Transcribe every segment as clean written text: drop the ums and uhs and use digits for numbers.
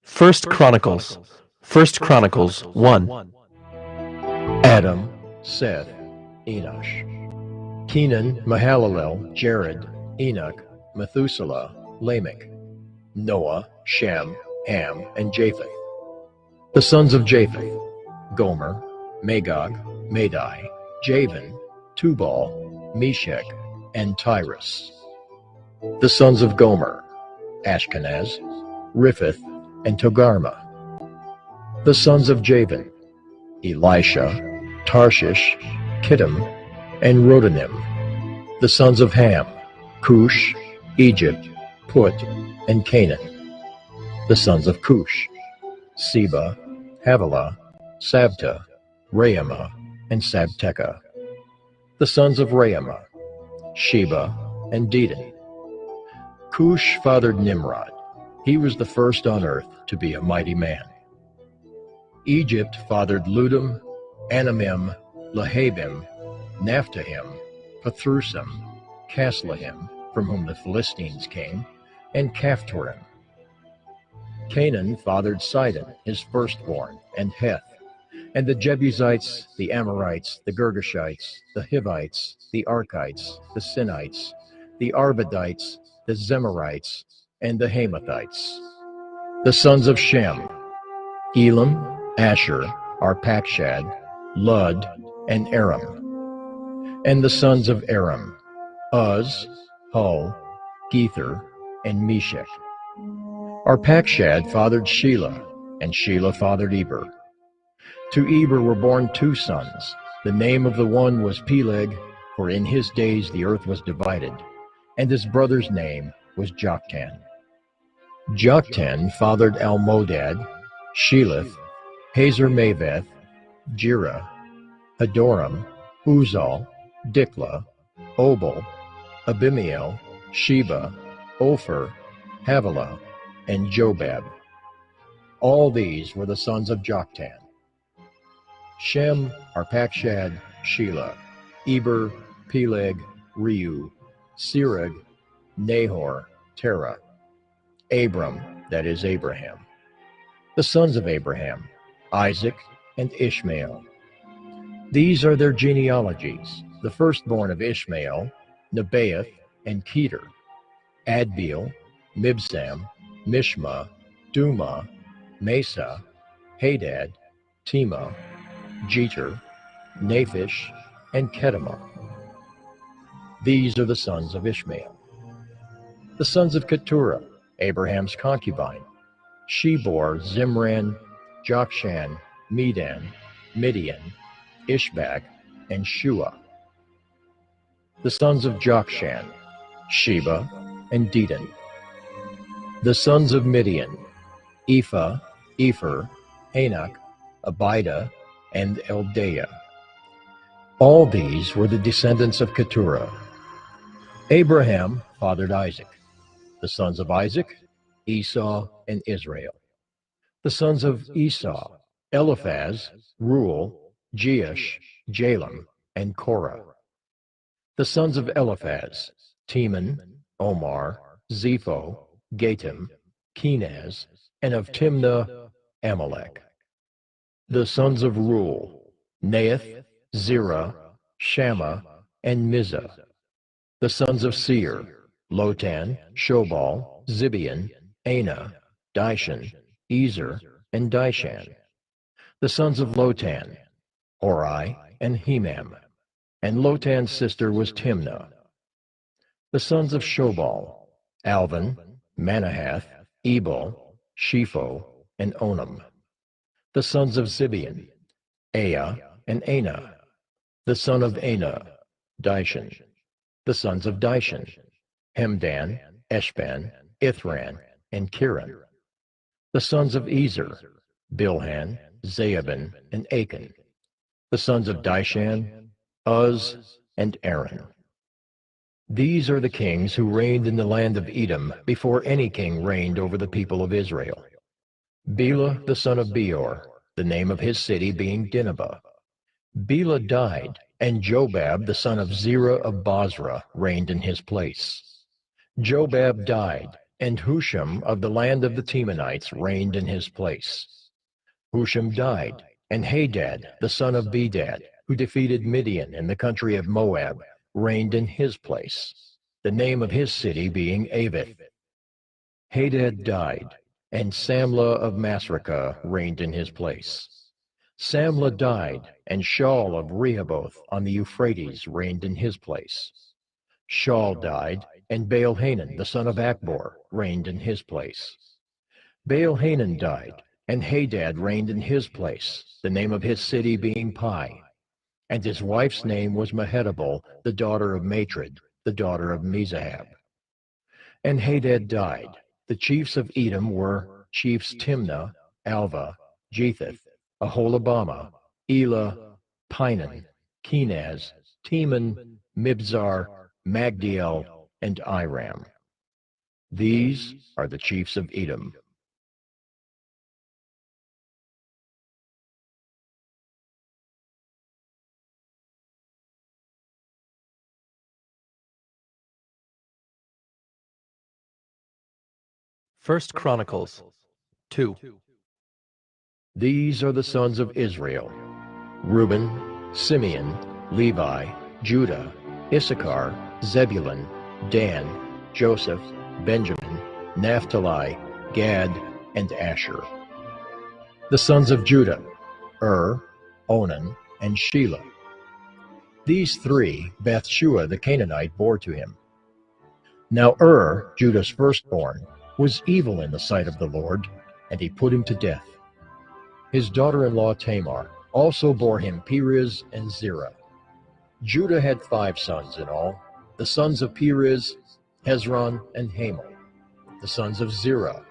First Chronicles. First Chronicles 1. Adam, Seth, Enosh. Kenan, Mahalalel, Jared, Enoch, Methuselah, Lamech, Noah, Shem, Ham, and Japheth. The sons of Japheth: Gomer, Magog, Madai, Javan, Tubal, Meshech, and Tyrus. The sons of Gomer: Ashkenaz, Riphath, and Togarmah. The sons of Javan: Elisha, Tarshish, Kittim, and Rodanim. The sons of Ham: Cush, Egypt, Put, and Canaan. The sons of Cush: Seba, Havilah, Sabta, Raamah, and Sabteca. The sons of Raamah: Sheba and Dedan. Cush fathered Nimrod. He was the first on earth to be a mighty man. Egypt fathered Ludum, Anamim, Lahabim, Naphtahim, Pathrusim, Caslahim, from whom the Philistines came, and Caphtorim. Canaan fathered Sidon, his firstborn, and Heth, and the Jebusites, the Amorites, the Girgashites, the Hivites, the Arkites, the Sinites, the Arvadites, the Zemarites, and the Hamathites. The sons of Shem: Elam, Asher, Arpachshad, Lud, and Aram. And the sons of Aram: Uz, Hul, Gether, and Meshech. Arpachshad fathered Shelah, and Shelah fathered Eber. To Eber were born two sons. The name of the one was Peleg, for in his days the earth was divided, and his brother's name was Joktan. Joktan fathered Almodad, Shelith, Hazar-Maveth, Jerah, Hadoram, Uzal, Diklah, Obal, Abimael, Sheba, Ophir, Havilah, and Jobab. All these were the sons of Joktan. Shem, Arpachshad, Shelah, Eber, Peleg, Reu, Serug, Nahor, Terah. Abram, that is Abraham. The sons of Abraham: Isaac and Ishmael. These are their genealogies. The firstborn of Ishmael: Nebaioth and Kedar, Adbeel, Mibsam, Mishma, Duma, Mesa, Hadad, Tema, Jeter, Naphish, and Kedemah. These are the sons of Ishmael. The sons of Keturah, Abraham's concubine: she bore Zimran, Jokshan, Medan, Midian, Ishbak, and Shua. The sons of Jokshan: Sheba and Dedan. The sons of Midian: Ephah, Epher, Hanok, Abida, and Eldaah. All these were the descendants of Keturah. Abraham fathered Isaac. The sons of Isaac: Esau and Israel. The sons of Esau: Eliphaz, Reuel, Jeush, Jalam, and Korah. The sons of Eliphaz: Teman, Omar, Zepho, Gatam, Kenaz, and of Timnah, Amalek. The sons of Reuel: Nahath, Zerah, Shammah, and Mizah. The sons of Seir: Lotan, Shobal, Zibeon, Anah, Dishan, Ezer, and Dishan. The sons of Lotan: Hori and Hemam, and Lotan's sister was Timnah. The sons of Shobal: Alvan, Manahath, Ebal, Shepho, and Onam. The sons of Zibeon: Aya and Anah. The son of Anah: Dishan. The sons of Dishan: Hemdan, Eshban, Ithran, and Kiran. The sons of Ezer: Bilhan, Zaaban, and Achan. The sons of Dishan: Uz and Aaron. These are the kings who reigned in the land of Edom before any king reigned over the people of Israel. Bela the son of Beor, the name of his city being Dinhabah. Bela died, and Jobab the son of Zerah of Bozrah reigned in his place. Jobab died, And Husham of the land of the Temanites reigned in his place. Husham died, and Hadad, the son of Bedad, who defeated Midian in the country of Moab, reigned in his place, the name of his city being Avith. Hadad died, and Samlah of Masrekah reigned in his place. Samlah died, and Shaul of Rehoboth on the Euphrates reigned in his place. Shaul died, and Baal-Hanan the son of Akbor reigned in his place. Baal-Hanan died, and Hadad reigned in his place, the name of his city being Pai. And his wife's name was Mehetabel, the daughter of Matred, the daughter of Mezahab. And Hadad died. The chiefs of Edom were chiefs Timnah, Alva, Jetheth, Aholibamah, Elah, Pinan, Kenaz, Teman, Mibzar, Magdiel, and Iram. These are the chiefs of Edom. First Chronicles 2. These are the sons of Israel: Reuben, Simeon, Levi, Judah, Issachar, Zebulun, Dan, Joseph, Benjamin, Naphtali, Gad, and Asher. The sons of Judah: Onan, and Shelah. These three Bathshua the Canaanite bore to him. Now Judah's firstborn, was evil in the sight of the Lord, and he put him to death. His daughter-in-law Tamar also bore him Perez and Zerah. Judah had 5 sons in all: the sons of Perez, Hezron, and Hamel; the sons of Zerah,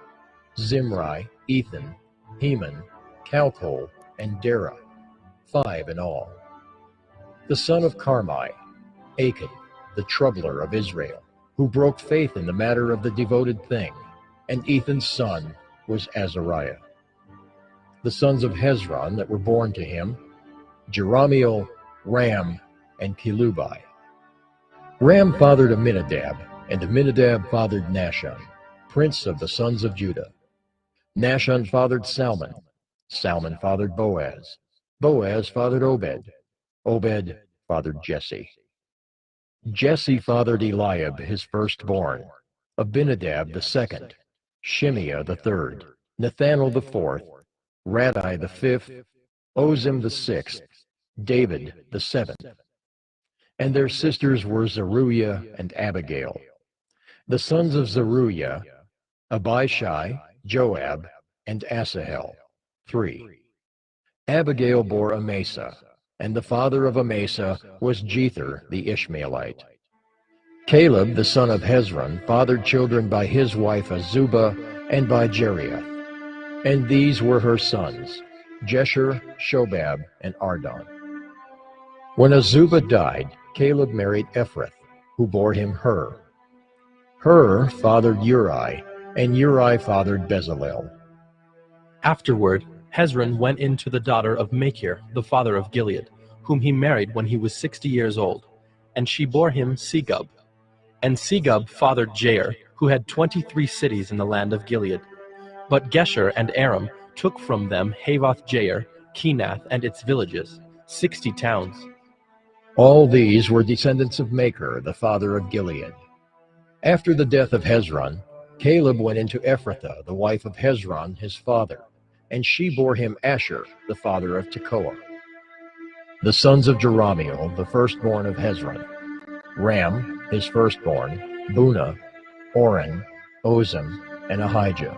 Zimri, Ethan, Heman, Calcol, and Dara, 5 in all. The son of Carmi, Achan, the troubler of Israel, who broke faith in the matter of the devoted thing, and Ethan's son was Azariah. The sons of Hezron that were born to him: Jerahmeel, Ram, and Kelubai. Ram fathered Amminadab, and Amminadab fathered Nahshon, prince of the sons of Judah. Nahshon fathered Salmon. Salmon fathered Boaz. Boaz fathered Obed. Obed fathered Jesse. Jesse fathered Eliab his firstborn, Abinadab the second, Shimeah the third, Nethanel the fourth, Radai the fifth, Ozim the sixth, David the seventh. And their sisters were Zeruiah and Abigail. The sons of Zeruiah: Abishai, Joab, and Asahel, 3. Abigail bore Amasa, and the father of Amasa was Jether the Ishmaelite. Caleb the son of Hezron fathered children by his wife Azubah and by Jeriah. And these were her sons: Jesher, Shobab, and Ardon. When Azubah died, Caleb married Ephrath, who bore him Hur. Hur fathered Uri, and Uri fathered Bezalel. Afterward, Hezron went in to the daughter of Machir, the father of Gilead, whom he married when he was 60 years old, and she bore him Segub. And Segub fathered Jair, who had 23 cities in the land of Gilead. But Gesher and Aram took from them Havoth Jair, Kenath and its villages, 60 towns. All these were descendants of Machir, the father of Gilead. After the death of Hezron, Caleb went into Ephrathah, the wife of Hezron his father, and she bore him Asher, the father of Tekoa. The sons of Jerahmeel, the firstborn of Hezron: Ram, his firstborn, Bunah, Oren, Ozem, and Ahijah.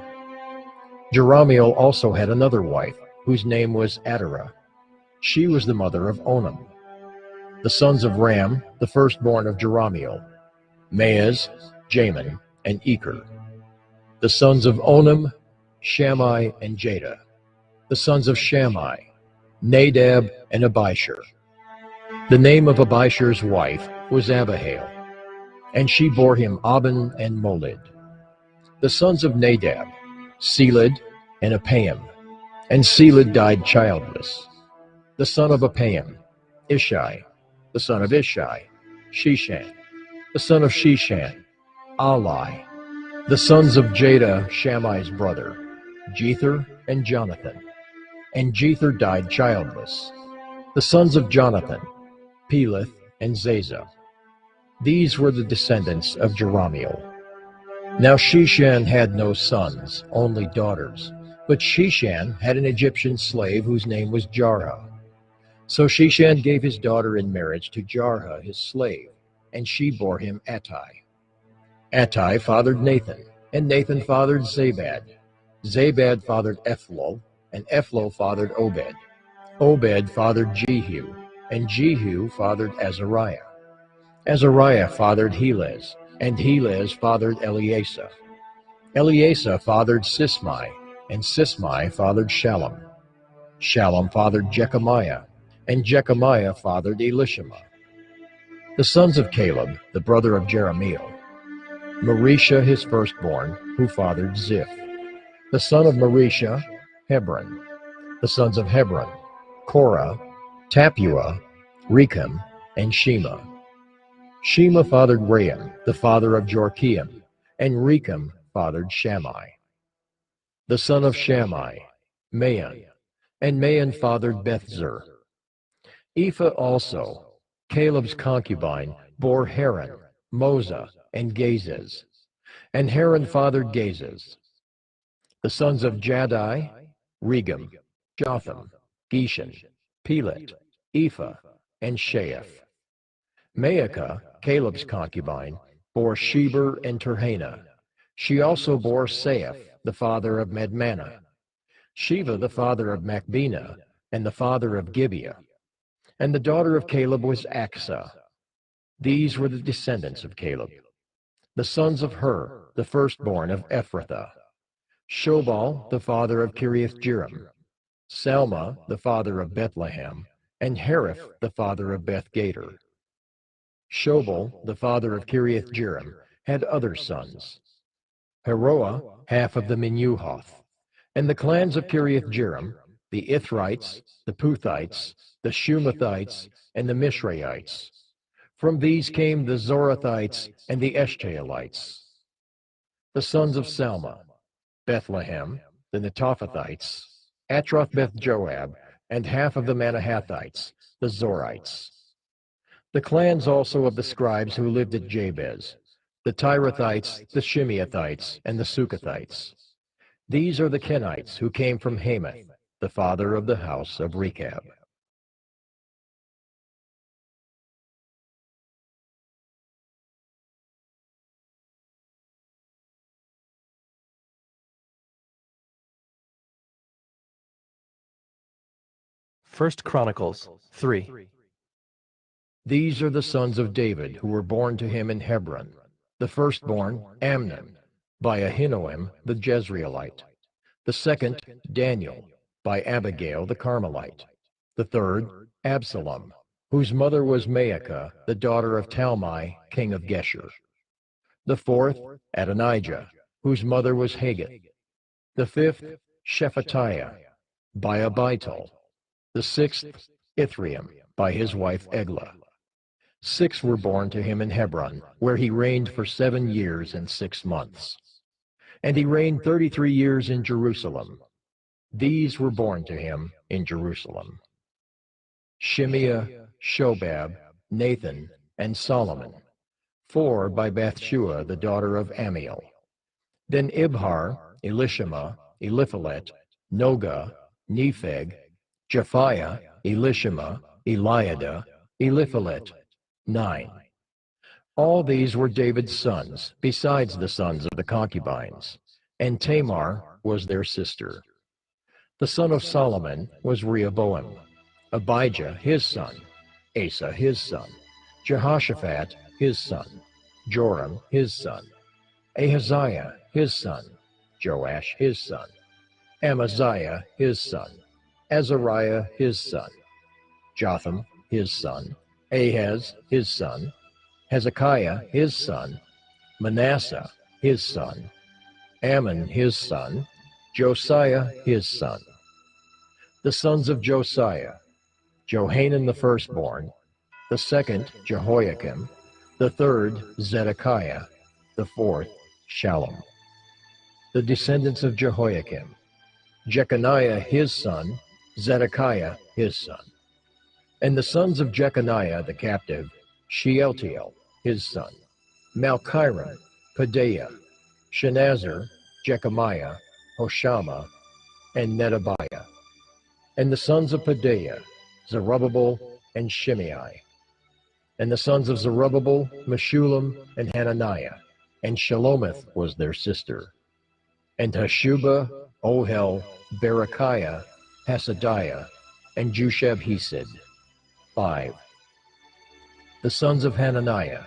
Jerahmeel also had another wife, whose name was Adarah. She was the mother of Onam. The sons of Ram, the firstborn of Jerahmeel: Maaz, Jamin, and Eker. The sons of Onam: Shammai and Jada. The sons of Shammai: Nadab and Abishur. The name of Abishur's wife was Abihail, and she bore him Aben and Molid. The sons of Nadab: Seled and Apaim, and Seled died childless. The son of Apaim: Ishai. The son of Ishai: Sheshan. The son of Sheshan: Ali. The sons of Jada, Shammai's brother, Jether and Jonathan. And Jether died childless. The sons of Jonathan, Peleth and Zazah. These were the descendants of Jerahmeel. Now Sheshan had no sons, only daughters. But Sheshan had an Egyptian slave whose name was Jarha. So Sheshan gave his daughter in marriage to Jarha, his slave, and she bore him Attai. Attai fathered Nathan, and Nathan fathered Zabad. Zabad fathered Ephlol, and Ephlol fathered Obed. Obed fathered Jehu, and Jehu fathered Azariah. Azariah fathered Helez, and Helez fathered Eleasa. Eleasa fathered Sismai, and Sismai fathered Shallum. Shallum fathered Jechemiah, and Jechemiah fathered Elishama. The sons of Caleb, the brother of Jerahmeel: Marisha his firstborn, who fathered Ziph. The son of Marisha, Hebron. The sons of Hebron: Korah, Tapua, Rechem, and Shema. Shema fathered Raam, the father of Jorkeam, and Rechem fathered Shammai. The son of Shammai: Maon, and Maon fathered Bethzer. Ephah also, Caleb's concubine, bore Haran, Moza, and Gazez. And Haran fathered Gazez. The sons of Jaddai: Regem, Jotham, Geshan, Pelet, Ephah, and Sheath. Maacah, Caleb's concubine, bore Sheber and Terhana. She also bore Saaph, the father of Madmannah, Sheva the father of Machbenah, and the father of Gibeah. And the daughter of Caleb was Achsah. These were the descendants of Caleb. The sons of Hur, the firstborn of Ephrathah: Shobal the father of Kiriath-jearim, Salma the father of Bethlehem, and Hariph the father of Beth-gader. Shobal the father of Kiriath-jearim had other sons: Heroah, half of the Menuhoth. And the clans of Kiriath-jearim: the Ithrites, the Puthites, the Shumathites, and the Mishraites. From these came the Zorathites and the Eshtaolites. The sons of Salma: Bethlehem, the Netophathites, Atroth-beth-joab, and half of the Manahathites, the Zorites. The clans also of the scribes who lived at Jabez: the Tirathites, the Shimeathites, and the Sukathites. These are the Kenites who came from Hamath, the father of the house of Rechab. First Chronicles 3. These are the sons of David who were born to him in Hebron: the firstborn, Amnon, by Ahinoam the Jezreelite; the second, Daniel, by Abigail the Carmelite; the third, Absalom, whose mother was Maacah, the daughter of Talmai, king of Geshur; the fourth, Adonijah, whose mother was Haggith; the fifth, Shephatiah, by Abital; the sixth, Ithream, by his wife Eglah. 6 were born to him in Hebron, where he reigned for 7 years and 6 months. And he reigned 33 years in Jerusalem. These were born to him in Jerusalem: Shimeah, Shobab, Nathan, and Solomon. 4 by Bathshua, the daughter of Amiel. Then Ibhar, Elishama, Eliphalet, Noga, Nepheg, Japhiah, Elishama, Eliada, Eliphalet. 9. All these were David's sons, besides the sons of the concubines, and Tamar was their sister. The son of Solomon was Rehoboam, Abijah his son, Asa his son, Jehoshaphat his son, Joram his son, Ahaziah his son, Joash his son, Amaziah his son, Azariah his son, Jotham his son, Ahaz his son, Hezekiah his son, Manasseh his son, Ammon his son, Josiah his son. The sons of Josiah: Johanan the firstborn, the second Jehoiakim, the third Zedekiah, the fourth Shallum. the descendants of Jehoiakim, Jeconiah his son, Zedekiah his son. And the sons of Jeconiah the captive, Shealtiel his son, Malchiram, Pedaiah, Shenazar, Jechemiah, Hoshama, and Nedabiah. And the sons of Pedaiah, Zerubbabel and Shimei. And the sons of Zerubbabel, Meshullam and Hananiah, and Shelomith was their sister. And Hashubah, Ohel, Berechiah, Hasadiah, and Jushab-Hesed. 5. The sons of Hananiah,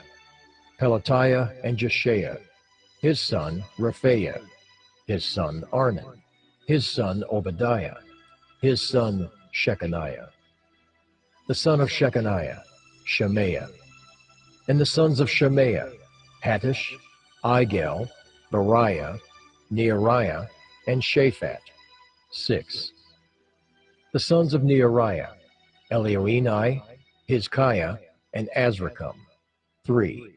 Pelatiah and Jeshiah, his son Rephaiah, his son Arnan, his son Obadiah, his son Shechaniah. The son of Shechaniah, Shemaiah. And the sons of Shemaiah, Hattush, Igal, Bariah, Neariah, and Shaphat. 6. The sons of Neariah, Elioenai, Hizkiah, and Azrikam. 3.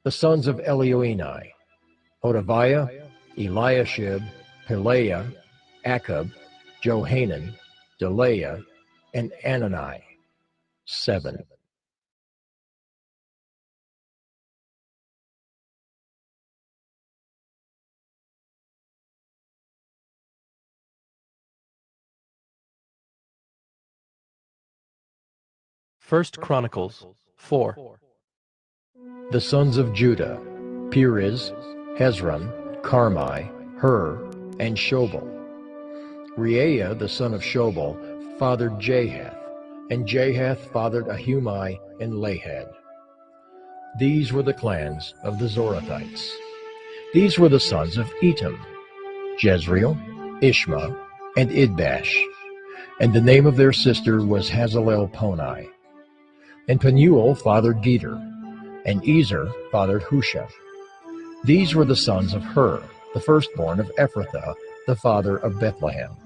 The sons of Elioenai, Hodaviah, Eliashib, Pelaiah, Akab, Johanan, Delaiah, and Anani. 7. First Chronicles 4. The sons of Judah, Perez, Hezron, Carmi, Hur, and Shobal. Reaiah the son of Shobal fathered Jahath, and Jahath fathered Ahumai and Lahad. These were the clans of the Zorathites. These were the sons of Etam, Jezreel, Ishma, and Idbash. And the name of their sister was Hazalel-Ponai. And Penuel fathered Geter, and Ezer fathered Husha. These were the sons of Hur, the firstborn of Ephrathah, the father of Bethlehem.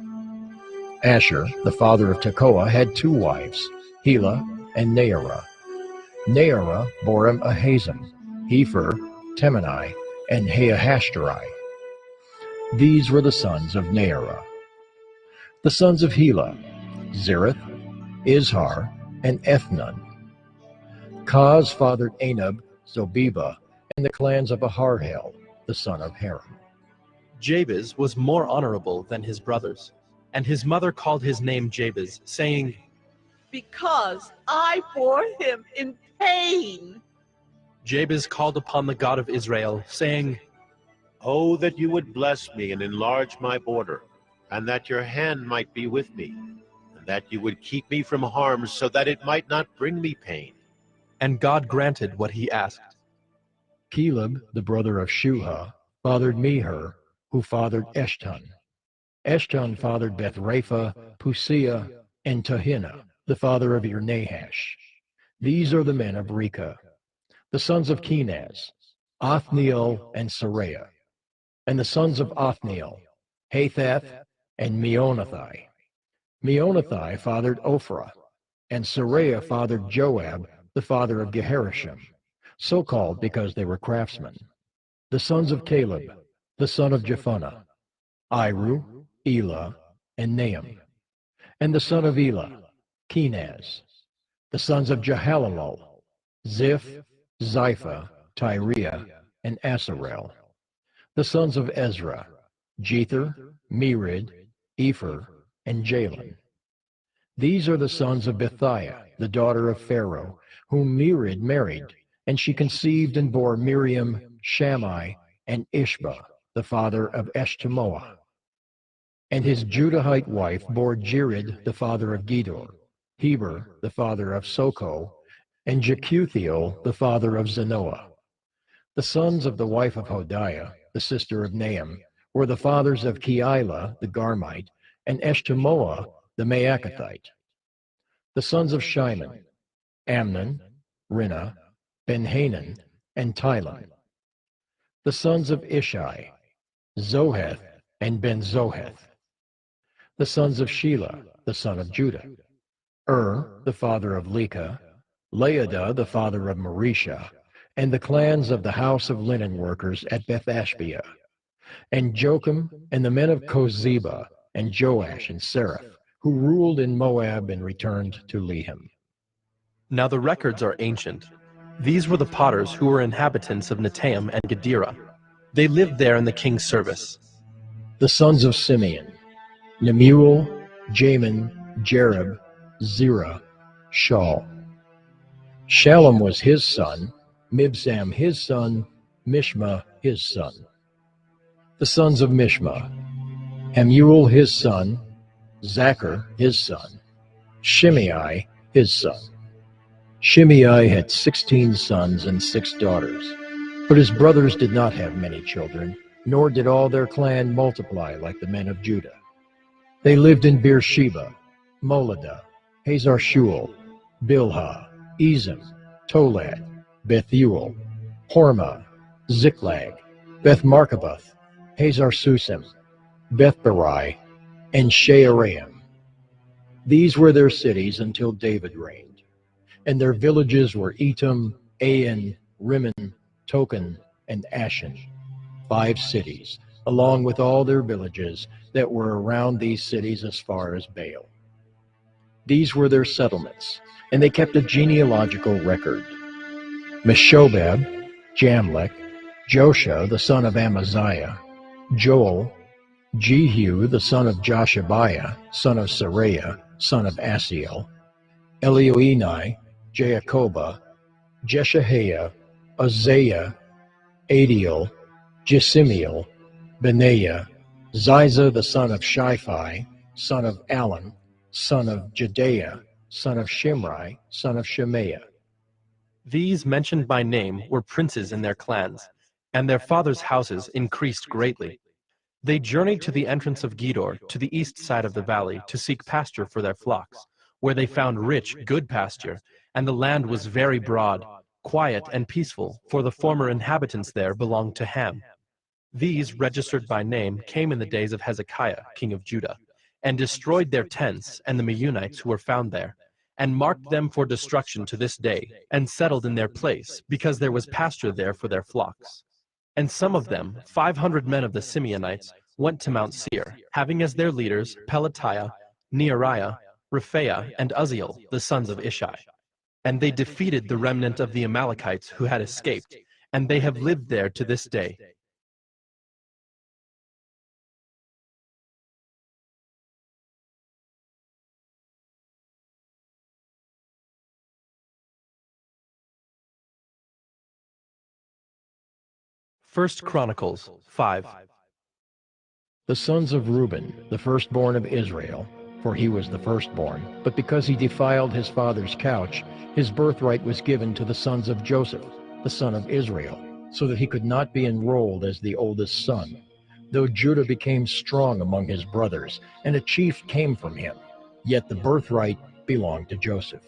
Asher, the father of Tekoa, had 2 wives, Helah and Naarah. Naarah bore him Ahazam, Hepher, Temani, and Haahashtari. These were the sons of Naarah. The sons of Helah, Zereth, Izhar, and Ethnan. Kaz fathered Anab, Zobeba, and the clans of Aharhel, the son of Haram. Jabez was more honorable than his brothers, and his mother called his name Jabez, saying, Because I bore him in pain. Jabez called upon the God of Israel, saying, Oh, that you would bless me and enlarge my border, and that your hand might be with me, and that you would keep me from harm, so that it might not bring me pain. And God granted what he asked. Caleb, the brother of Shuha, fathered Meher, who fathered Eshton. Eshton fathered Bethrapha, Pusia, and Tahina, the father of Ir-Nahash. These are the men of Reka. The sons of Kenaz, Othniel and Saraiah. And the sons of Othniel, Hathath and Meonothai. Meonothai fathered Ophrah, and Saraiah fathered Joab, the father of Geharashim, so called because they were craftsmen. The sons of Caleb, the son of Jephunneh, Iru, Elah, and Nahum. And the son of Elah, Kenaz. The sons of Jehalelel, Ziph, Zipha, Tyriah, and Asarel. The sons of Ezra, Jether, Merid, Epher, and Jalen. These are the sons of Bethiah, the daughter of Pharaoh, whom Merid married, and she conceived and bore Miriam, Shammai, and Ishba, the father of Eshtemoa. And his Judahite wife bore Jered, the father of Gedor, Heber, the father of Soko, and Jekuthiel, the father of Zanoah. The sons of the wife of Hodiah, the sister of Nahum, were the fathers of Keilah, the Garmite, and Eshtemoa, the Maacathite. The sons of Shimon, Amnon, Rinnah, Ben-Hanan, and Tilon. The sons of Ishai, Zoheth and Ben-Zoheth. The sons of Shelah, the son of Judah, the father of Leka, Laodah, the father of Marisha, and the clans of the house of linen workers at Beth-Ashbea. and Jocham, and the men of Kozeba, and Joash, and Seraph, who ruled in Moab and returned to Lehem. Now the records are ancient. These were the potters who were inhabitants of Netaim and Gedera. They lived there in the king's service. The sons of Simeon: Nemuel, Jamin, Jereb, Zerah, Shaul. Shallum was his son, Mibsam his son, Mishma his son. The sons of Mishma: Hamuel his son, Zachar his son, Shimei his son. Shimei had 16 sons and 6 daughters, but his brothers did not have many children, nor did all their clan multiply like the men of Judah. They lived in Beersheba, Moladah, Hazar-Shual, Bilhah, Ezem, Tolad, Bethuel, Hormah, Ziklag, Beth-Markaboth, Hazar-Susim, Beth-Barai, and Shearaim. These were their cities until David reigned. And their villages were Etam, Ain, Rimmon, Token, and Ashen, 5 cities, along with all their villages that were around these cities as far as Baal. These were their settlements, and they kept a genealogical record. Meshobab, Jamlech, Josha the son of Amaziah, Joel, Jehu the son of Joshabiah, son of Saraiah, son of Asiel, Elioenai, Jacoba, Jeshahiah, Uzziah, Adiel, Jesimiel, Benaiah, Ziza the son of Shiphi, son of Alon, son of Jedaiah, son of Shimri, son of Shemaiah. These mentioned by name were princes in their clans, and their fathers' houses increased greatly. They journeyed to the entrance of Gedor, to the east side of the valley, to seek pasture for their flocks, where they found rich, good pasture, and the land was very broad, quiet, and peaceful, for the former inhabitants there belonged to Ham. These, registered by name, came in the days of Hezekiah, king of Judah, and destroyed their tents and the Meunites who were found there, and marked them for destruction to this day, and settled in their place, because there was pasture there for their flocks. And some of them, 500 men of the Simeonites, went to Mount Seir, having as their leaders Pelatiah, Neariah, Rephaiah, and Uzziel, the sons of Ishi. And they defeated the remnant of the Amalekites who had escaped, and they have lived there to this day. First Chronicles 5. The sons of Reuben, the firstborn of Israel, for he was the firstborn, but because he defiled his father's couch, his birthright was given to the sons of Joseph, the son of Israel, so that he could not be enrolled as the oldest son. Though Judah became strong among his brothers, and a chief came from him, yet the birthright belonged to Joseph.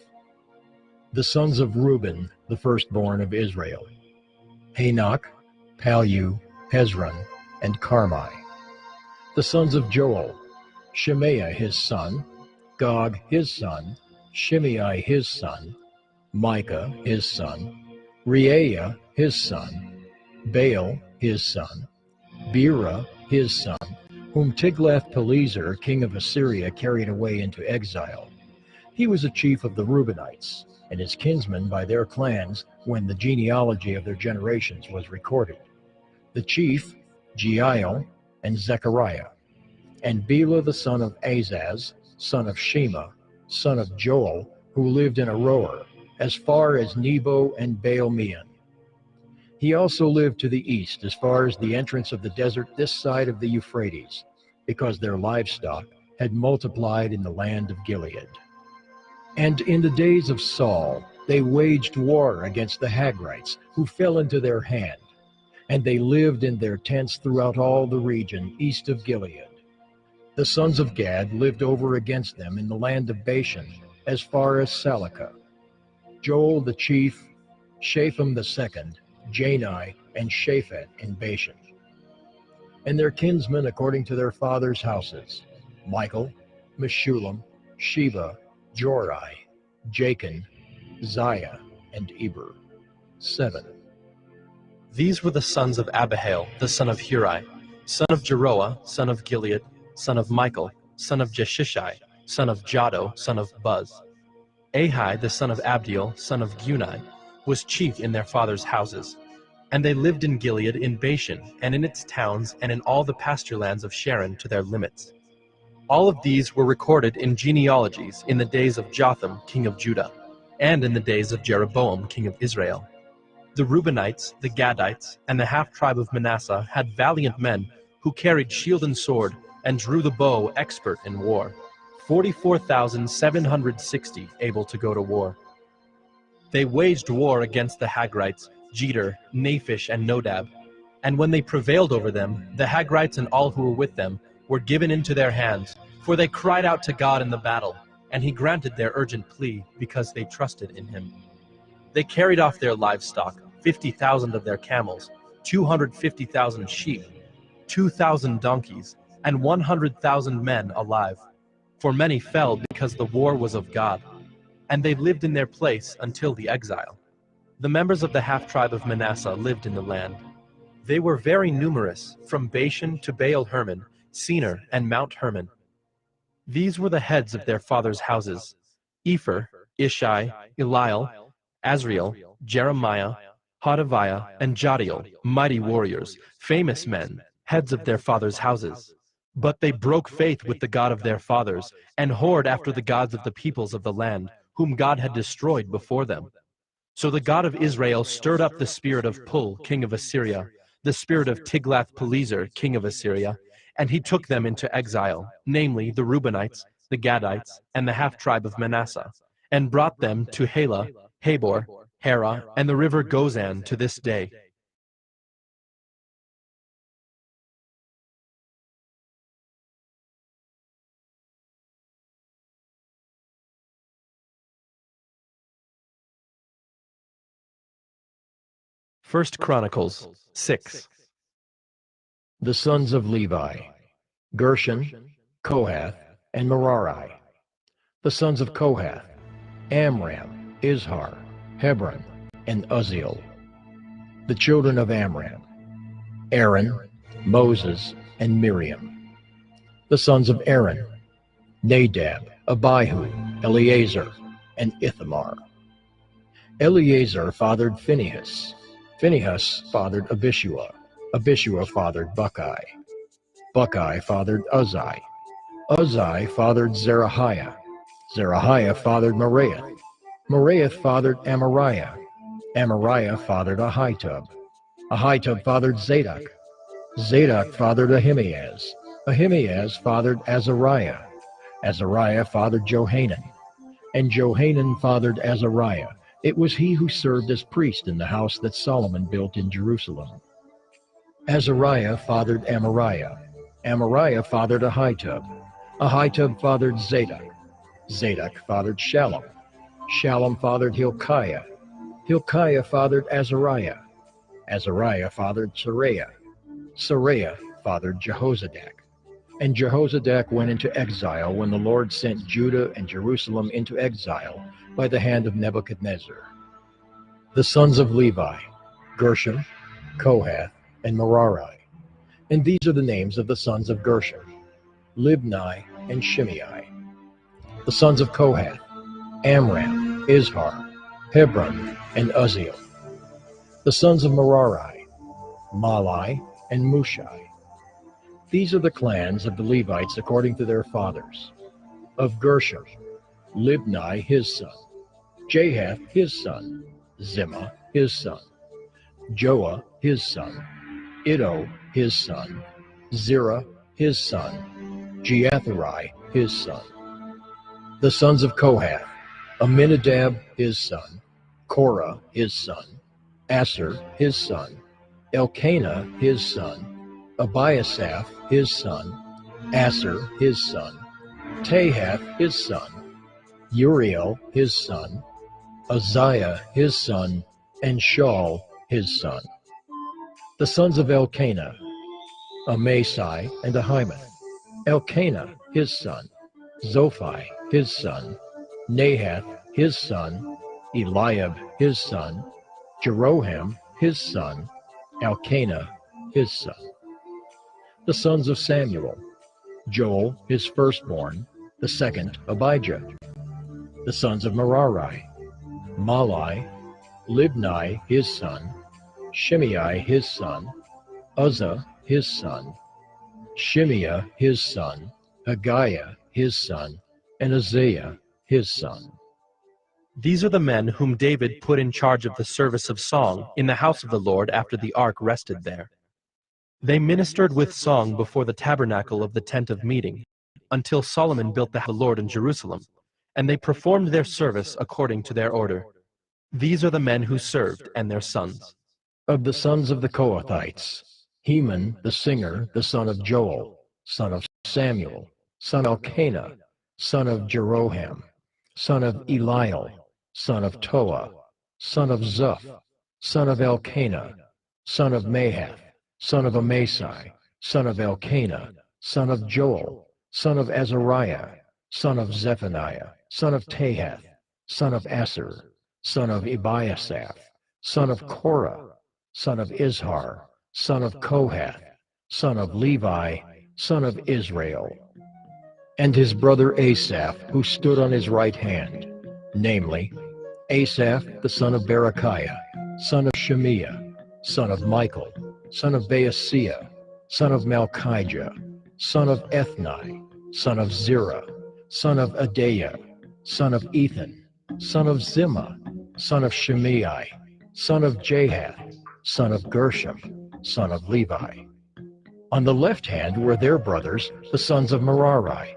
The sons of Reuben, the firstborn of Israel: Hanok, Palu, Hezron, and Carmi. The sons of Joel: Shemaiah his son, Gog his son, Shimei his son, Micah his son, Reaiah his son, Baal his son, Bera his son, whom Tiglath-Pileser king of Assyria carried away into exile. He was a chief of the Reubenites, and his kinsmen by their clans when the genealogy of their generations was recorded. The chief, Jeiel, and Zechariah, and Bela the son of Azaz, son of Shema, son of Joel, who lived in Aroer, as far as Nebo and Baal-Meon. He also lived to the east, as far as the entrance of the desert this side of the Euphrates, because their livestock had multiplied in the land of Gilead. And in the days of Saul, they waged war against the Hagrites, who fell into their hand, and they lived in their tents throughout all the region east of Gilead. The sons of Gad lived over against them in the land of Bashan, as far as Salakah. Joel the chief, Shapham the second, Jani, and Shaphat in Bashan. And their kinsmen according to their fathers' houses: Michael, Meshullam, Sheba, Jorai, Jachin, Ziah, and Eber. 7. These were the sons of Abihail, the son of Huri, son of Jeroah, son of Gilead, son of Michael, son of Jeshishai, son of Jado, son of Buz. Ahai, the son of Abdiel, son of Gunai, was chief in their fathers' houses. And they lived in Gilead in Bashan, and in its towns, and in all the pasture lands of Sharon to their limits. All of these were recorded in genealogies in the days of Jotham, king of Judah, and in the days of Jeroboam, king of Israel. The Reubenites, the Gadites, and the half-tribe of Manasseh had valiant men who carried shield and sword, and drew the bow expert in war, 44,760 able to go to war. They waged war against the Hagrites, Jeter, Naphish, and Nodab, and when they prevailed over them, the Hagrites and all who were with them were given into their hands, for they cried out to God in the battle, and he granted their urgent plea because they trusted in him. They carried off their livestock, 50,000 of their camels, 250,000 sheep, 2,000 donkeys, and 100,000 men alive. For many fell because the war was of God, and they lived in their place until the exile. The members of the half-tribe of Manasseh lived in the land. They were very numerous, from Bashan to Baal-Hermon, Senir, and Mount Hermon. These were the heads of their fathers' houses: Epher, Ishai, Eliel, Azriel, Jeremiah, Hodaviah, and Jadiel, mighty warriors, famous men, heads of their fathers' houses. But they broke faith with the God of their fathers, and whored after the gods of the peoples of the land, whom God had destroyed before them. So the God of Israel stirred up the spirit of Pul, king of Assyria, the spirit of Tiglath-Pileser, king of Assyria, and he took them into exile, namely the Reubenites, the Gadites, and the half-tribe of Manasseh, and brought them to Halah, Habor, Hara, and the river Gozan to this day. First Chronicles 6. The sons of Levi: Gershon, Kohath, and Merari. The sons of Kohath: Amram, Izhar, Hebron, and Uzziel. The children of Amram: Aaron, Moses, and Miriam. The sons of Aaron: Nadab, Abihu, Eleazar, and Ithamar. Eleazar fathered Phinehas. Phinehas fathered Abishua. Abishua fathered Buckai. Buckai fathered Uzzi. Uzzi fathered Zerahiah. Zerahiah fathered Meraioth. Meraioth fathered Amariah. Amariah fathered Ahitub. Ahitub fathered Zadok. Zadok fathered Ahimaaz. Ahimaaz fathered Azariah. Azariah fathered Johanan. And Johanan fathered Azariah. It was he who served as priest in the house that Solomon built in Jerusalem. Azariah fathered Amariah. Amariah fathered Ahitub. Ahitub fathered Zadok. Zadok fathered Shallum. Shallum fathered Hilkiah. Hilkiah fathered Azariah. Azariah fathered Seraiah. Seraiah fathered Jehozadak. And Jehozadak went into exile when the Lord sent Judah and Jerusalem into exile by the hand of Nebuchadnezzar. The sons of Levi: Gershon, Kohath, and Merari. And these are the names of the sons of Gershon: Libni and Shimei. The sons of Kohath: Amram, Izhar, Hebron, and Uzziel. The sons of Merari: Malai and Mushai. These are the clans of the Levites according to their fathers. Of Gershon: Libni his son, Jahath his son, Zimmah his son, Joah his son, Iddo his son, Zerah his son, Jeatherai his son. The sons of Kohath: Aminadab his son, Korah his son, Asher his son, Elkanah his son, Abiasaph his son, Asher his son, Tahath his son, Uriel his son, Uzziah his son, and Shaul his son. The sons of Elkanah: Amasai and Ahimath. Elkanah his son, Zophai his son, Nahath his son, Eliab his son, Jeroham his son, Elkanah his son. The sons of Samuel: Joel his firstborn, the second Abijah. The sons of Merari: Malai, Libni his son, Shimei his son, Uzzah his son, Shimea his son, Haggiah his son, and Uzziah his son. These are the men whom David put in charge of the service of song in the house of the Lord after the ark rested there. They ministered with song before the tabernacle of the tent of meeting, until Solomon built the Lord in Jerusalem, and they performed their service according to their order. These are the men who served and their sons. Of the sons of the Kohathites: Heman the singer, the son of Joel, son of Samuel, son of Elkanah, son of Jeroham, son of Eliel, son of Toah, son of Zuph, son of Elkanah, son of Mahath, son of Amasai, son of Elkanah, son of Joel, son of Azariah, son of Zephaniah, son of Tahath, son of Asher, son of Ebiasaph, son of Korah, son of Izhar, son of Kohath, son of Levi, son of Israel. And his brother Asaph, who stood on his right hand, namely, Asaph the son of Berechiah, son of Shemiah, son of Michael, son of Baasiah, son of Malchijah, son of Ethni, son of Zerah, son of Adaiah, son of Ethan, son of Zimmah, son of Shimei, son of Jahath, son of Gershom, son of Levi. On the left hand were their brothers, the sons of Merari: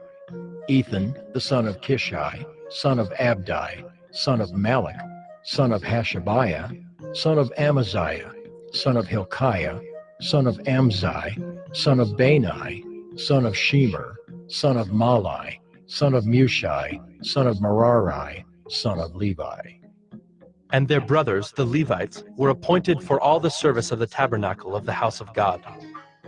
Ethan the son of Kishi, son of Abdi, son of Malach, son of Hashabiah, son of Amaziah, son of Hilkiah, son of Amzi, son of Bani, son of Shemer, son of Malai, son of Mushi, son of Merari, son of Levi. And their brothers, the Levites, were appointed for all the service of the tabernacle of the house of God.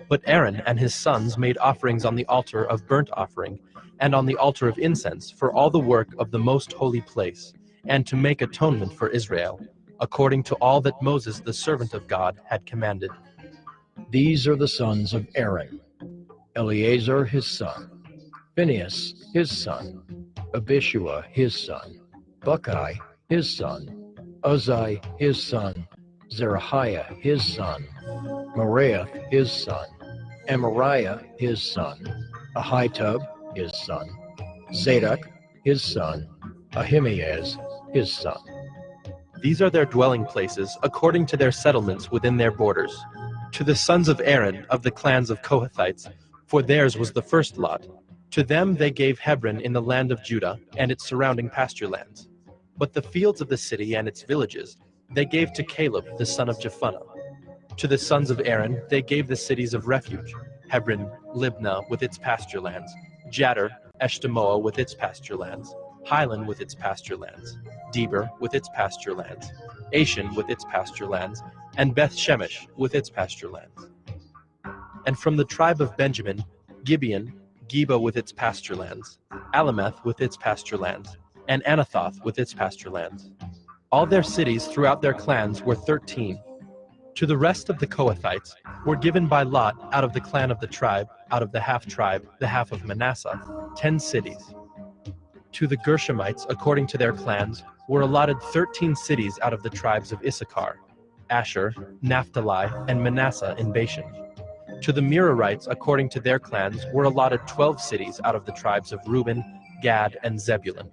But Aaron and his sons made offerings on the altar of burnt offering and on the altar of incense for all the work of the most holy place, and to make atonement for Israel, according to all that Moses the servant of God had commanded. These are the sons of Aaron: Eleazar his son, Phinehas his son, Abishua his son, Buckai his son, Uzzi his son, Zerahiah his son, Meraioth his son, Amariah his son, Ahitub his son, Zadok his son, Ahimaaz his son. These are their dwelling places according to their settlements within their borders. To the sons of Aaron of the clans of Kohathites, for theirs was the first lot, to them they gave Hebron in the land of Judah and its surrounding pasture lands. But the fields of the city and its villages they gave to Caleb the son of Jephunneh. To the sons of Aaron they gave the cities of refuge: Hebron, Libnah with its pasture lands, Jattir, Eshtemoa with its pasture lands, Highland with its pasture lands, Deber with its pasture lands, Ashan with its pasture lands, and Beth Shemesh with its pasture lands. And from the tribe of Benjamin, Gibeon, Geba with its pasture lands, Alameth with its pasture lands, and Anathoth with its pasture lands. All their cities throughout their clans were 13. To the rest of the Kohathites were given by lot out of the clan of the tribe, out of the half-tribe, the half of Manasseh, 10 cities. To the Gershomites, according to their clans, were allotted 13 cities out of the tribes of Issachar, Asher, Naphtali, and Manasseh in Bashan. To the Merarites, according to their clans, were allotted 12 cities out of the tribes of Reuben, Gad, and Zebulun.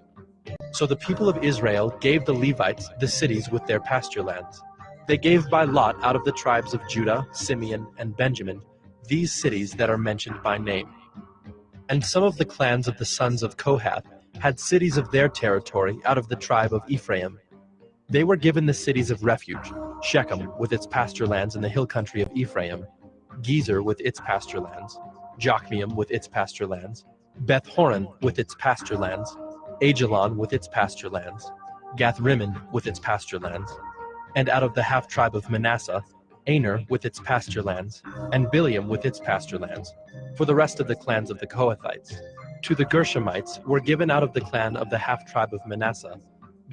So the people of Israel gave the Levites the cities with their pasture lands. They gave by lot out of the tribes of Judah, Simeon, and Benjamin these cities that are mentioned by name. And some of the clans of the sons of Kohath had cities of their territory out of the tribe of Ephraim. They were given the cities of refuge: Shechem with its pasture lands in the hill country of Ephraim, Gezer with its pasture lands, Jokmeam with its pasture lands, Beth Horon with its pasture lands, Ajalon with its pasture lands, Gath-Rimmon with its pasture lands, and out of the half-tribe of Manasseh, Aner with its pasture lands, and Bileam with its pasture lands, for the rest of the clans of the Kohathites. To the Gershomites were given out of the clan of the half-tribe of Manasseh,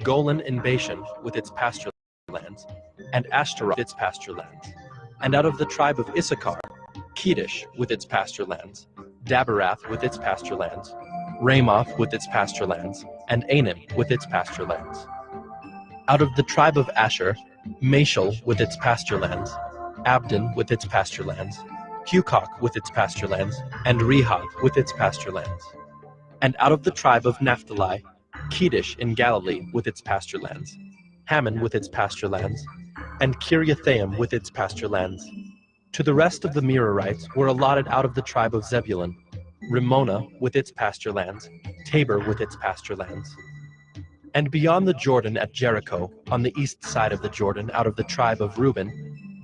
Golan and Bashan with its pasture lands, and Ashtaroth with its pasture lands. And out of the tribe of Issachar, Kedesh with its pasture lands, Daberath with its pasture lands, Ramoth with its pasture lands, and Anim with its pasture lands. Out of the tribe of Asher, Mashal with its pasture lands, Abdon with its pasture lands, Hukok with its pasture lands, and Rehob with its pasture lands. And out of the tribe of Naphtali, Kedesh in Galilee with its pasture lands, Hammon with its pasture lands, and Kiriathaim with its pasture lands. To the rest of the Merarites were allotted out of the tribe of Zebulun, Rimmona with its pasture lands, Tabor with its pasture lands. And beyond the Jordan at Jericho, on the east side of the Jordan, out of the tribe of Reuben,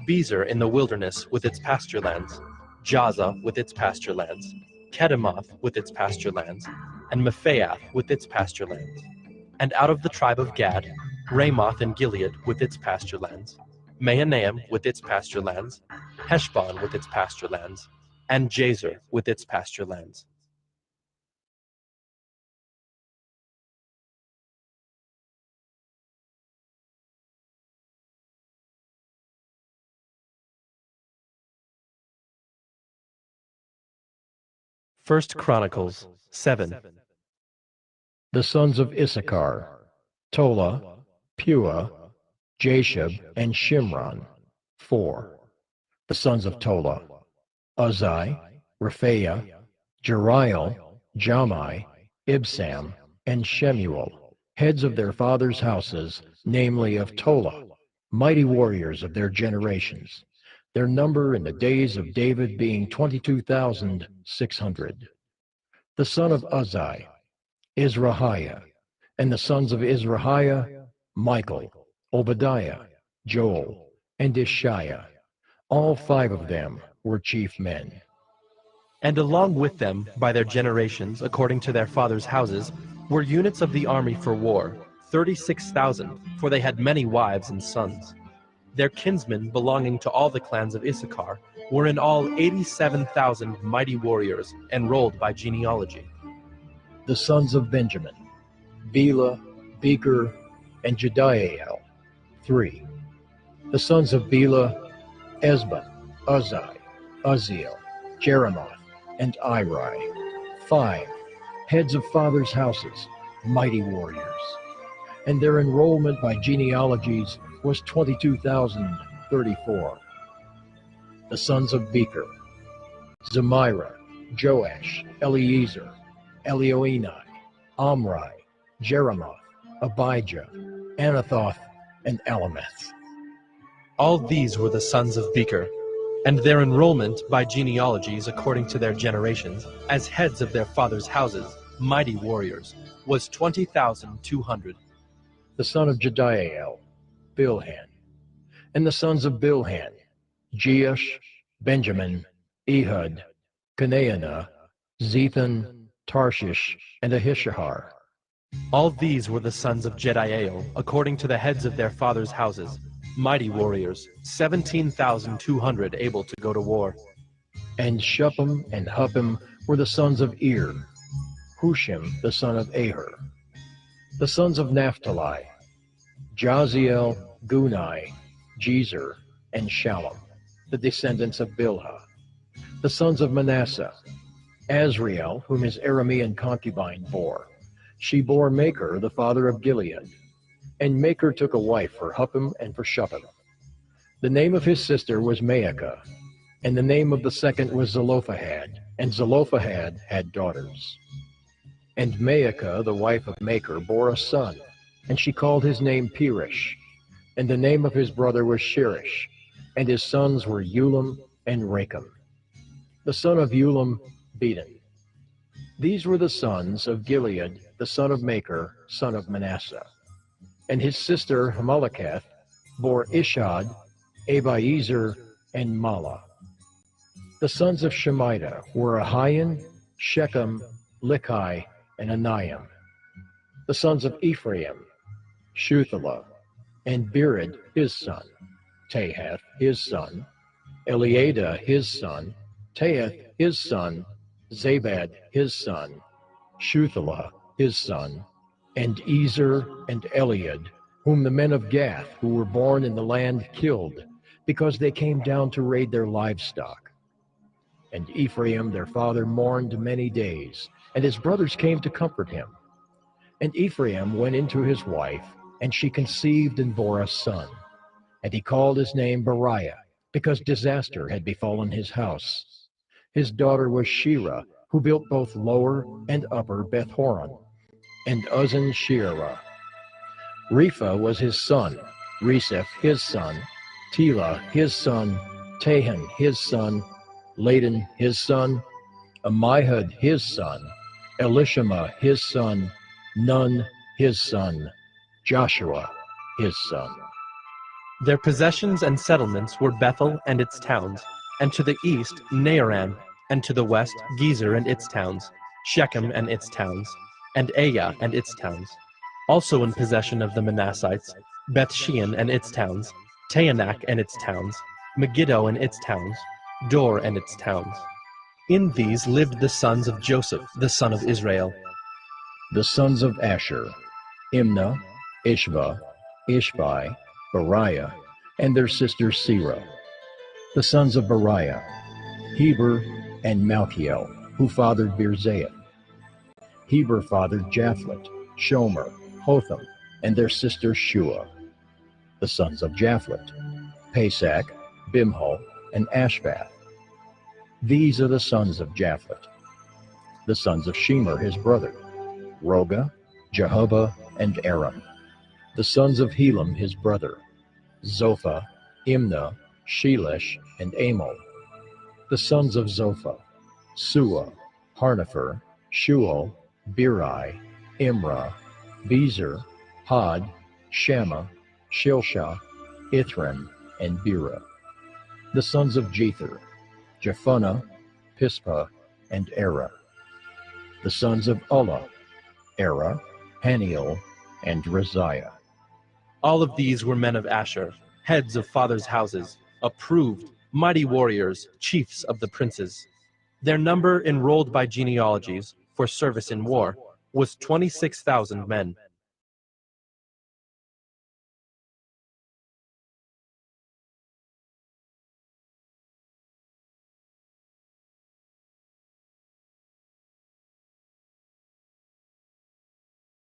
Bezer in the wilderness with its pasture lands, Jaza with its pasture lands, Kedemoth with its pasture lands, and Mephaath with its pasture lands. And out of the tribe of Gad, Ramoth in Gilead with its pasture lands, Mahanaim with its pasture lands, Heshbon with its pasture lands, and Jazer with its pasture lands. First Chronicles 7. The sons of Issachar, Tola, Puah, Jashub, and Shimron, 4. The sons of Tola, Uzai, Rephaiah, Jeriel, Jamai, Ibsam, and Shemuel, heads of their fathers' houses, namely of Tola, mighty warriors of their generations, their number in the days of David being 22,600. The son of Uzai, Izrahiah, and the sons of Izrahiah, Michael, Obadiah, Joel, and Ishiah. All 5 of them were chief men. And along with them, by their generations, according to their fathers' houses, were units of the army for war, 36,000, for they had many wives and sons. Their kinsmen, belonging to all the clans of Issachar, were in all 87,000 mighty warriors, enrolled by genealogy. The sons of Benjamin, Bela, Becher, and Jediael, 3. The sons of Bela, Esban, Uzai, Uzziel, Jeremoth, and Iri, 5. Heads of fathers' houses, mighty warriors. And their enrollment by genealogies was 22,034. The sons of Becher, Zemira, Joash, Eliezer, Elioenai, Omri, Jeremoth, Abijah, Anathoth, and Alameth. All these were the sons of Becher, and their enrollment by genealogies according to their generations, as heads of their fathers' houses, mighty warriors, was 20,200. The son of Jediael, Bilhan. And the sons of Bilhan, Jeush, Benjamin, Ehud, Canaanah, Zethan, Tarshish, and Ahishahar. All these were the sons of Jediael, according to the heads of their fathers' houses, mighty warriors, 17,200 able to go to war. And Shuppim and Huppim were the sons of Ir, Hushim the son of Aher. The sons of Naphtali, Jaziel, Gunai, Jezer, and Shallum, the descendants of Bilhah. The sons of Manasseh, Azriel, whom his Aramean concubine bore. She bore Machir, the father of Gilead. And Machir took a wife for Huppim and for Shuppim. The name of his sister was Maacah, and the name of the second was Zelophehad, and Zelophehad had daughters. And Maacah, the wife of Machir, bore a son, and she called his name Perish. And the name of his brother was Shirish, and his sons were Ulam and Rakem. The son of Ulam, Bedan. These were the sons of Gilead, the son of Machir, son of Manasseh. And his sister Hamalakath bore Ishad, Abiezer, and Mala. The sons of Shemida were Ahian, Shechem, Likai, and Anayim. The sons of Ephraim, Shuthelah, and Bered his son, Tahath his son, Eliada his son, Tahath his son, Zabad his son, Shuthelah his son, and Ezer and Eliad, whom the men of Gath who were born in the land killed, because they came down to raid their livestock. And Ephraim their father mourned many days, and his brothers came to comfort him. And Ephraim went into his wife, and she conceived and bore a son. And he called his name Beriah, because disaster had befallen his house. His daughter was Shira, who built both lower and upper Beth-horon, and Uzzen-Sheerah. Repha was his son, Reseph his son, Tela his son, Tahan his son, Ladan his son, Ammihud his son, Elishama his son, Nun his son, Joshua his son. Their possessions and settlements were Bethel and its towns, and to the east Naaran, and to the west Gezer and its towns, Shechem and its towns, and Aiah and its towns. Also in possession of the Manassites, Beth-shean and its towns, Taanach and its towns, Megiddo and its towns, Dor and its towns. In these lived the sons of Joseph, the son of Israel. The sons of Asher, Imnah, Ishva, Ishbai, Beriah, and their sister Serah. The sons of Beriah, Heber and Malchiel, who fathered Birzeiah. Heber fathered Japhlet, Shomer, Hotham, and their sister Shua. The sons of Japhlet, Pesach, Bimhal, and Ashvath. These are the sons of Japhlet. The sons of Shemer his brother, Roga, Jehubbah, and Aram. The sons of Helam his brother, Zophah, Imnah, Shelesh, and Amal. The sons of Zophah, Sua, Harnepher, Shual, Beri, Imrah, Bezer, Had, Shammah, Shilshah, Ithran, and Bera. The sons of Jether, Jephunneh, Pispa, and Era. The sons of Ulla, Era, Haniel, and Raziah. All of these were men of Asher, heads of fathers' houses, approved, mighty warriors, chiefs of the princes. Their number enrolled by genealogies for service in war was 26,000 men.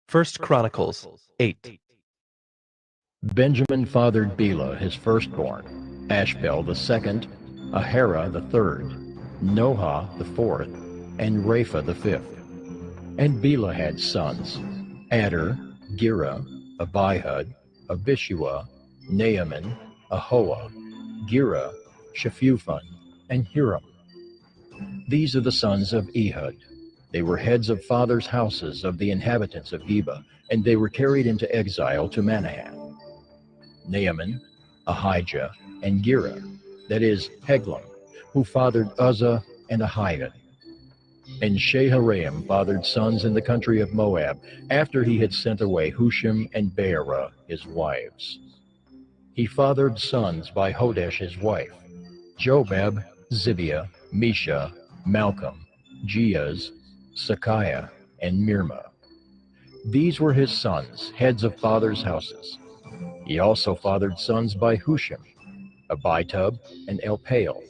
First Chronicles 8. Benjamin fathered Bela his firstborn, Ashbel the second, Ahara the third, Noha the fourth, and Rapha the fifth. And Bela had sons, Adar, Gera, Abihud, Abishua, Naaman, Ahoah, Gera, Shephuphon, and Hiram. These are the sons of Ehud. They were heads of fathers' houses of the inhabitants of Geba, and they were carried into exile to Manahath. Naaman, Ahijah, and Gera, that is, Heglam, who fathered Uzzah and Ahihud. And Shaharaim fathered sons in the country of Moab, after he had sent away Hushim and Beerah his wives. He fathered sons by Hodesh his wife, Jobab, Zibiah, Mesha, Malcolm, Jeaz, Sakiah, and Mirma. These were his sons, heads of fathers' houses. He also fathered sons by Hushim, Abitub, and Elpaal.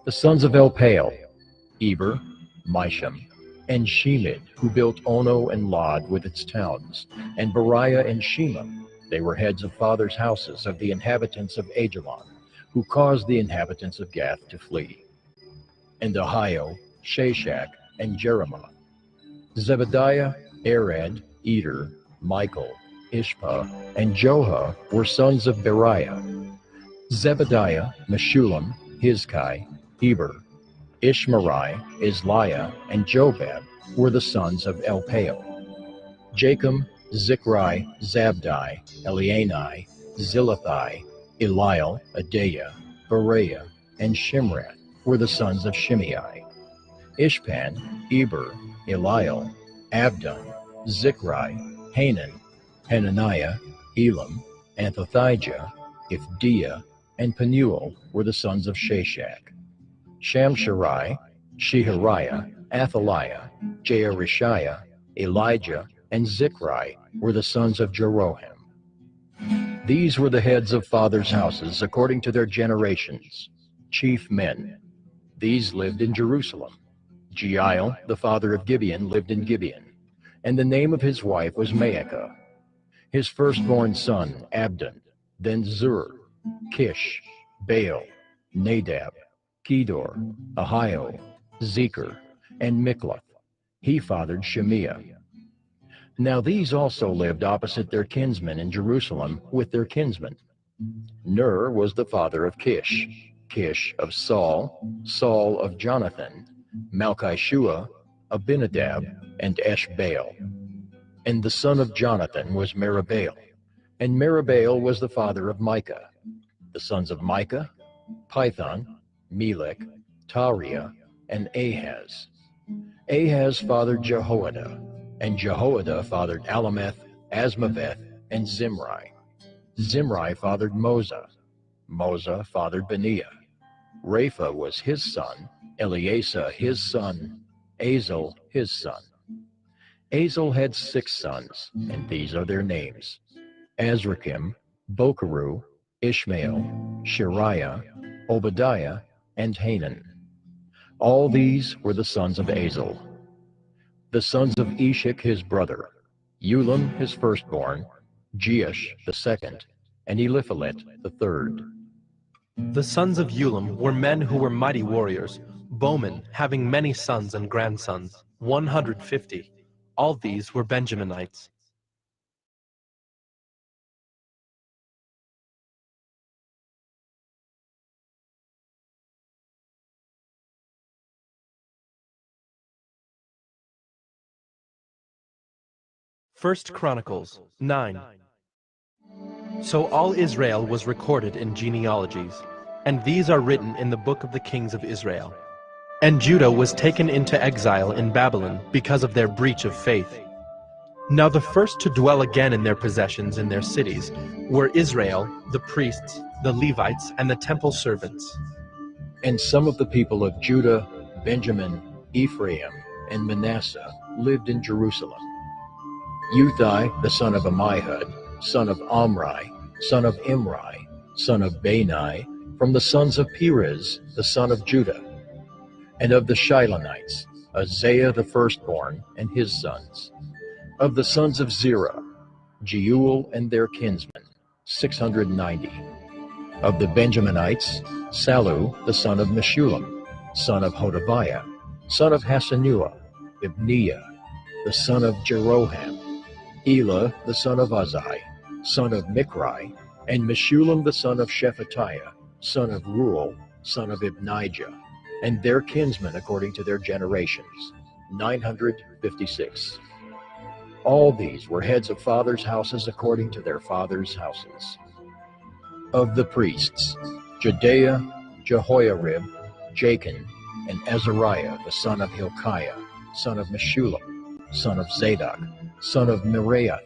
The sons of Elpaal, Eber, Misham, and Shemid, who built Ono and Lod with its towns, and Beriah and Shema. They were heads of fathers' houses of the inhabitants of Ajalon, who caused the inhabitants of Gath to flee. And Ahio, Shashak, and Jeremoth. Zebediah, Arad, Eder, Michael, Ishpa, and Joha were sons of Beriah. Zebediah, Meshullam, Hizkai, Heber, Ishmerai, Isliah, and Jobab were the sons of Elpaal. Jachim, Zichri, Zabdi, Elianai, Zilithai, Eliel, Adaiah, Beriah, and Shimrath were the sons of Shimei. Ishpan, Eber, Eliel, Abdon, Zichri, Hanan, Hananiah, Elam, Anthothijah, Ifdiah, and Penuel were the sons of Shashak. Shamsherai, Shehariah, Athaliah, Jearishiah, Elijah, and Zichri were the sons of Jeroham. These were the heads of fathers' houses according to their generations, chief men. These lived in Jerusalem. Jeiel, the father of Gibeon, lived in Gibeon, and the name of his wife was Maacah. His firstborn son, Abdon, then Zur, Kish, Baal, Nadab, Kedor, Ahio, Zeker, and Mikloth. He fathered Shemiah. Now these also lived opposite their kinsmen in Jerusalem with their kinsmen. Ner was the father of Kish, Kish of Saul, Saul of Jonathan, Malchishua, Abinadab, and Eshbaal. And the son of Jonathan was Meribaal, and Meribaal was the father of Micah. The sons of Micah, Python, Melech, Tariah, and Ahaz. Ahaz fathered Jehoiada, and Jehoiada fathered Alameth, Asmaveth, and Zimri. Zimri fathered Moza. Moza fathered Beniah. Rapha was his son, Eleasa his son, Azel his son. Azel had 6 sons, and these are their names: Azrikam, Bokeru, Ishmael, Shariah, Obadiah, and Hanan. All these were the sons of Azel. The sons of Eshek his brother: Ulam his firstborn, Jeush the second, and Eliphalet the third. The sons of Ulam were men who were mighty warriors, bowmen, having many sons and grandsons, 150. All these were Benjaminites. First Chronicles 9. So all Israel was recorded in genealogies, and these are written in the book of the kings of Israel. And Judah was taken into exile in Babylon because of their breach of faith. Now the first to dwell again in their possessions in their cities were Israel, the priests, the Levites, and the temple servants. And some of the people of Judah, Benjamin, Ephraim, and Manasseh lived in Jerusalem. Uthai, the son of Ammihud, son of Omri, son of Imri, son of Bani, from the sons of Perez, the son of Judah. And of the Shilonites, Isaiah the firstborn and his sons. Of the sons of Zerah, Jeuel and their kinsmen, 690. Of the Benjaminites, Sallu the son of Meshullam, son of Hodaviah, son of Hasanua, Ibniah, the son of Jeroham, Elah the son of Uzai, son of Mikri, and Meshullam the son of Shephatiah, son of Ruel, son of Ibnijah, and their kinsmen according to their generations, 956. All these were heads of fathers' houses according to their fathers' houses. Of the priests, Jedaiah, Jehoiarib, Jachin, and Azariah the son of Hilkiah, son of Meshullam, son of Zadok, son of Meraioth,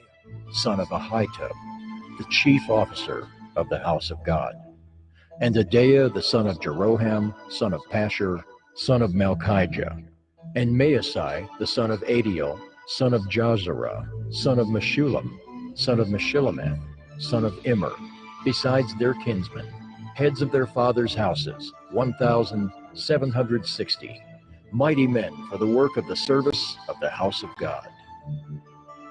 son of Ahitub, the chief officer of the house of God. And Adaiah the son of Jeroham, son of Pashur, son of Malchijah, and Maasai the son of Adiel, son of Jazarah, son of Meshullam, son of Meshillemeth, son of Immer, besides their kinsmen, heads of their fathers' houses, 1,760, mighty men for the work of the service of the house of God.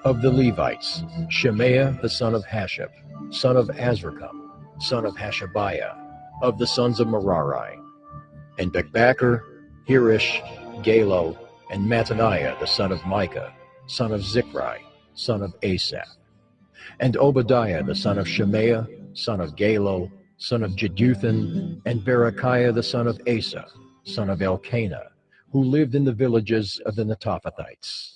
Of the Levites, Shemaiah the son of Hashab, son of Azrikam, son of Hashabiah, of the sons of Merari, and Bekbacher, Hirish, Galo, and Mattaniah the son of Micah, son of Zichri, son of Asaph, and Obadiah the son of Shemaiah, son of Galo, son of Jeduthun, and Berechiah the son of Asa, son of Elkanah, who lived in the villages of the Netophathites.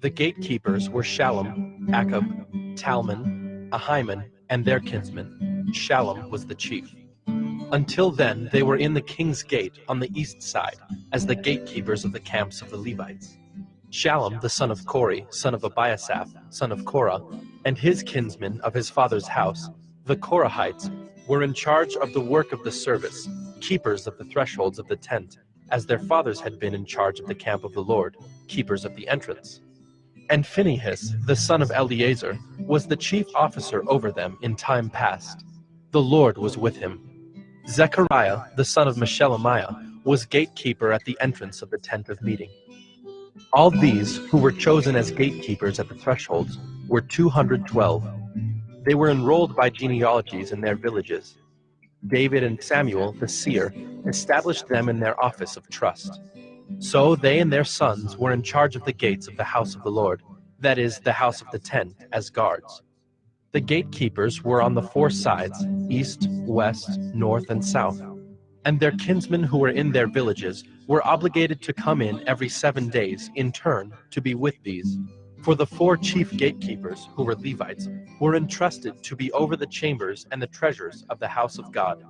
The gatekeepers were Shallum, Akab, Talmon, Ahiman, and their kinsmen. Shallum was the chief. Until then, they were in the king's gate on the east side, as the gatekeepers of the camps of the Levites. Shallum, the son of Kori, son of Abiasaph, son of Korah, and his kinsmen of his father's house, the Korahites, were in charge of the work of the service, keepers of the thresholds of the tent, as their fathers had been in charge of the camp of the Lord, keepers of the entrance. And Phinehas, the son of Eleazar, was the chief officer over them in time past. The Lord was with him. Zechariah, the son of Meshelemiah, was gatekeeper at the entrance of the tent of meeting. All these who were chosen as gatekeepers at the thresholds were 212. They were enrolled by genealogies in their villages. David and Samuel, the seer, established them in their office of trust. So they and their sons were in charge of the gates of the house of the Lord, that is, the house of the tent, as guards. The gatekeepers were on the four sides, east, west, north, and south, and their kinsmen who were in their villages were obligated to come in every 7 days in turn to be with these. For the four chief gatekeepers, who were Levites, were entrusted to be over the chambers and the treasures of the house of God.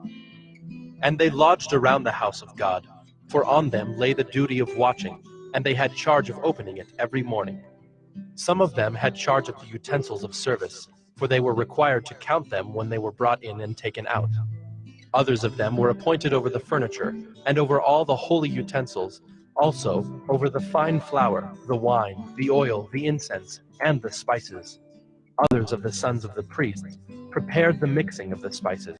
And they lodged around the house of God, for on them lay the duty of watching, and they had charge of opening it every morning. Some of them had charge of the utensils of service, for they were required to count them when they were brought in and taken out. Others of them were appointed over the furniture, and over all the holy utensils, also over the fine flour, the wine, the oil, the incense, and the spices. Others of the sons of the priests prepared the mixing of the spices.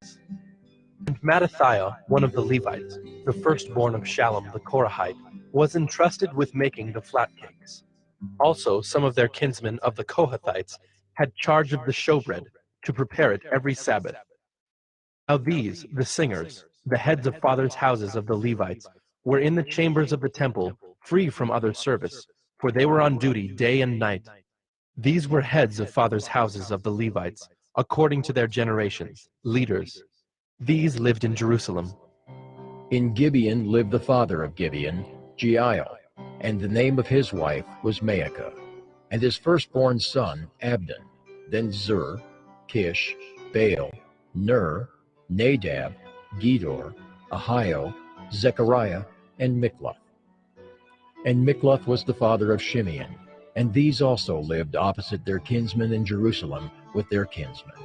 And Mattathiah, one of the Levites, the firstborn of Shallum the Korahite, was entrusted with making the flat cakes. Also some of their kinsmen of the Kohathites had charge of the showbread, to prepare it every Sabbath. Now these, the singers, the heads of fathers' houses of the Levites, were in the chambers of the temple, free from other service, for they were on duty day and night. These were heads of fathers' houses of the Levites, according to their generations, leaders. These lived in Jerusalem. In Gibeon lived the father of Gibeon, Jeiel, and the name of his wife was Maacah, and his firstborn son Abdon, then Zur, Kish, Baal, Ner, Nadab, Gedor, Ahio, Zechariah, and Mikloth. And Mikloth was the father of Shimeon, and these also lived opposite their kinsmen in Jerusalem with their kinsmen.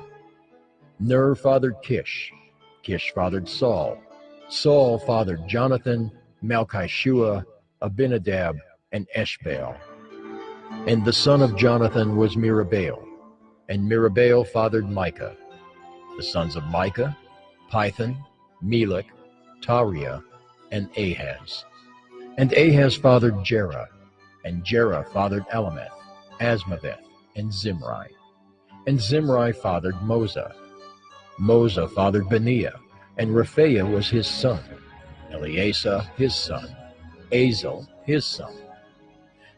Ner fathered Kish, Kish fathered Saul, Saul fathered Jonathan, Malchishua, Abinadab, and Eshbaal. And the son of Jonathan was Mirabaal, and Mirabaal fathered Micah. The sons of Micah, Pithon, Melech, Tariah, and Ahaz. And Ahaz fathered Jerah, and Jerah fathered Alameth, Asmaveth, and Zimri. And Zimri fathered Moza. Moza fathered Beniah, and Rephaiah was his son, Eleasah his son, Azel his son.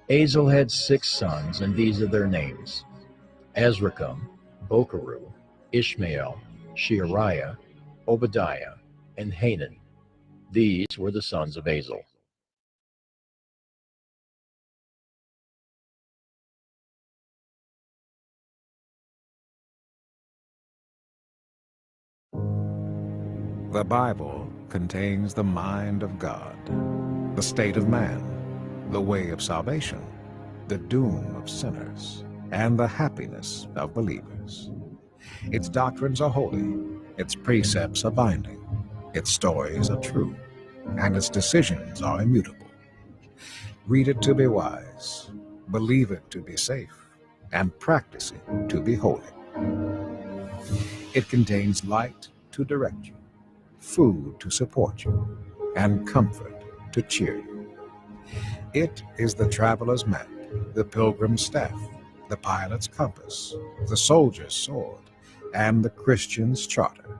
Azel had 6 sons, and these are their names: Azrikam, Bokeru, Ishmael, Sheariah, Obadiah, and Hanan. These were the sons of Azel. The Bible contains the mind of God, the state of man, the way of salvation, the doom of sinners, and the happiness of believers. Its doctrines are holy, its precepts are binding, its stories are true, and its decisions are immutable. Read it to be wise, believe it to be safe, and practice it to be holy. It contains light to direct you, food to support you, and comfort to cheer you. It is the traveler's map, the pilgrim's staff, the pilot's compass, the soldier's sword, and the Christian's charter.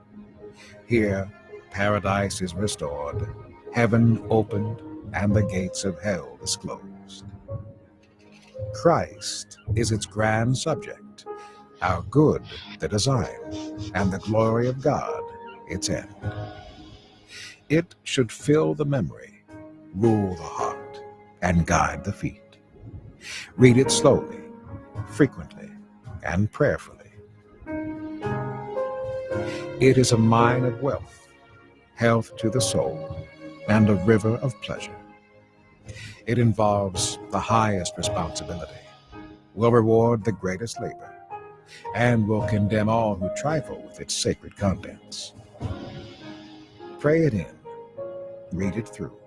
Here, paradise is restored, heaven opened, and the gates of hell disclosed. Christ is its grand subject, our good the design, and the glory of God its end. It should fill the memory, rule the heart, and guide the feet. Read it slowly, frequently, and prayerfully. It is a mine of wealth, health to the soul, and a river of pleasure. It involves the highest responsibility, will reward the greatest labor, and will condemn all who trifle with its sacred contents. Pray it in, read it through,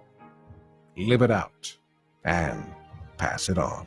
live it out, and pass it on.